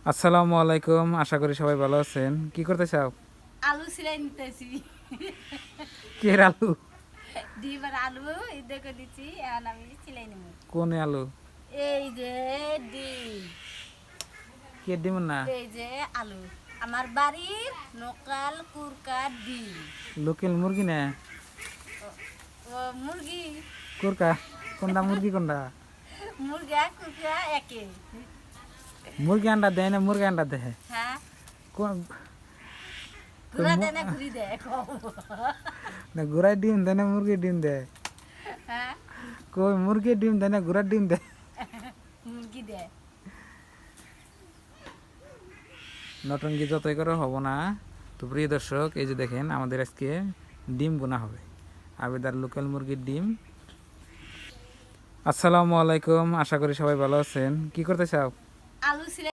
আসসালামু আলাইকুম, আশা করি সবাই ভালো আছেন। কি করতে চাও? আলু সিলাই নিতেছি। কে আলু? ডিম আর আলু এই দেখে দিচ্ছি, এখন আমি সিলাই নেব। কোন আলু? এই যে ডিম, কে দিব না? এই যে আলু, আমার বাড়ির নকাল কুরকার ডিম। লোকাল মুরগি না? ও মুরগি, কুরকা কোনটা? মুরগি কোনটা? মুরগা কুরকা একে। মুরগি আন্ডা দেয় না? মুরগি আন্ডা দেয় হ্যাঁ, কোন? কই ঘুরা দেয় না ঘুরি দেয়? না গুড়াই ডিম দেয় না মুরগি ডিম দেয়? হ্যাঁ, কই মুরগি ডিম দেয় না গুড়ার ডিম দেয়? মুরগি দেয়। নটঙ্গি যতই করে হব না। তো প্রিয় দর্শক, এই যে দেখেন আমাদের আজকে ডিম বোনা হবে, আবেদার লোকাল মুরগির ডিম। আসসালামু আলাইকুম, আশা করি সবাই ভালো আছেন। কি করতে চাও? আলু সিলাই